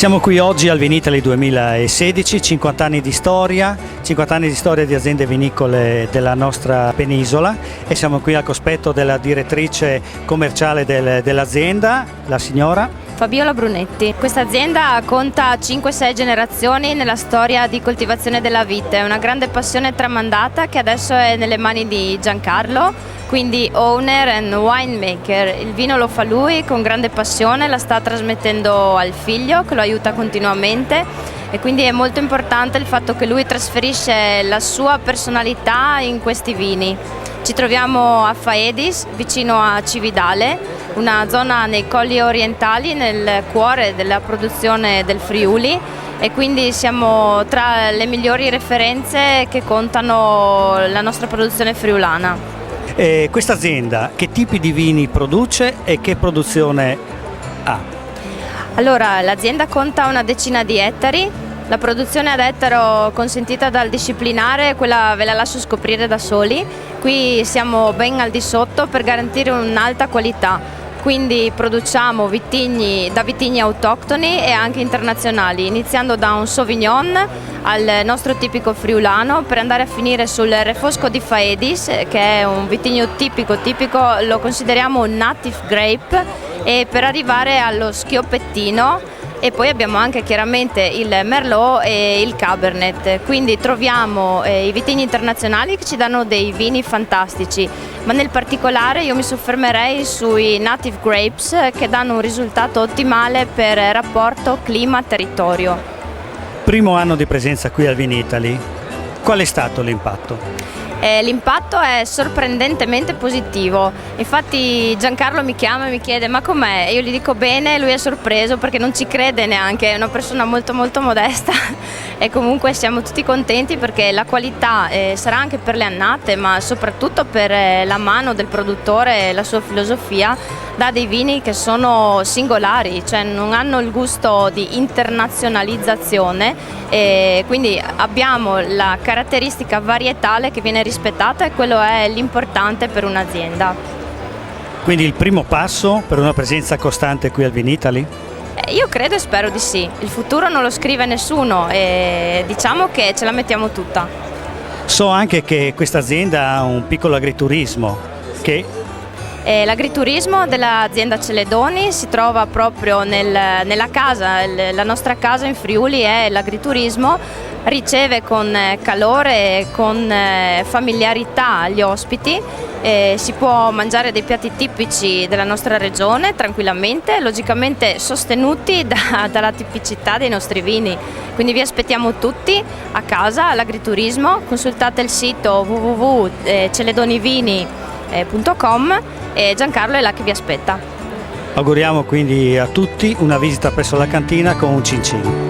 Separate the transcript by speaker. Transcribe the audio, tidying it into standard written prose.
Speaker 1: Siamo qui oggi al Vinitaly 2016, 50 anni di storia, 50 anni di storia di aziende vinicole della nostra penisola, e siamo qui al cospetto della direttrice commerciale dell'azienda, la signora
Speaker 2: Fabiola Brunetti. Questa azienda conta 5-6 generazioni nella storia di coltivazione della vite, è una grande passione tramandata che adesso è nelle mani di Giancarlo, quindi owner and winemaker. Il vino lo fa lui con grande passione, la sta trasmettendo al figlio che lo aiuta continuamente, e quindi è molto importante il fatto che lui trasferisce la sua personalità in questi vini. Ci troviamo a Faedis, vicino a Cividale, una zona nei colli orientali, nel cuore della produzione del Friuli, e quindi siamo tra le migliori referenze che contano la nostra produzione friulana.
Speaker 1: Questa azienda che tipi di vini produce e che produzione ha?
Speaker 2: Allora, l'azienda conta una decina di ettari. La produzione ad ettaro consentita dal disciplinare, quella ve la lascio scoprire da soli. Qui siamo ben al di sotto per garantire un'alta qualità. Quindi produciamo da vitigni autoctoni e anche internazionali, iniziando da un Sauvignon al nostro tipico friulano, per andare a finire sul Refosco di Faedis, che è un vitigno tipico, lo consideriamo un native grape, e per arrivare allo Schioppettino. E poi abbiamo anche chiaramente il Merlot e il Cabernet, quindi troviamo i vitigni internazionali che ci danno dei vini fantastici, ma nel particolare io mi soffermerei sui native grapes, che danno un risultato ottimale per rapporto clima-territorio.
Speaker 1: Primo anno di presenza qui al Vinitaly, qual è stato l'impatto?
Speaker 2: L'impatto è sorprendentemente positivo, infatti Giancarlo mi chiama e mi chiede ma com'è, e io gli dico bene, lui è sorpreso perché non ci crede neanche, è una persona molto modesta e comunque siamo tutti contenti perché la qualità sarà anche per le annate, ma soprattutto per la mano del produttore e la sua filosofia, dà dei vini che sono singolari, cioè non hanno il gusto di internazionalizzazione, e quindi abbiamo la caratteristica varietale che viene rispettata, e quello è l'importante per un'azienda.
Speaker 1: Quindi il primo passo per una presenza costante qui al Vinitaly?
Speaker 2: Io credo e spero di sì, il futuro non lo scrive nessuno e diciamo che ce la mettiamo tutta.
Speaker 1: So anche che questa azienda ha un piccolo agriturismo che...
Speaker 2: L'agriturismo dell'azienda Celedoni si trova proprio nella casa, la nostra casa in Friuli è l'agriturismo, riceve con calore e con familiarità gli ospiti, si può mangiare dei piatti tipici della nostra regione tranquillamente, logicamente sostenuti dalla tipicità dei nostri vini, quindi vi aspettiamo tutti a casa all'agriturismo, consultate il sito www.celedonivini.com e Giancarlo è là che vi aspetta.
Speaker 1: Auguriamo quindi a tutti una visita presso la cantina con un cin cin.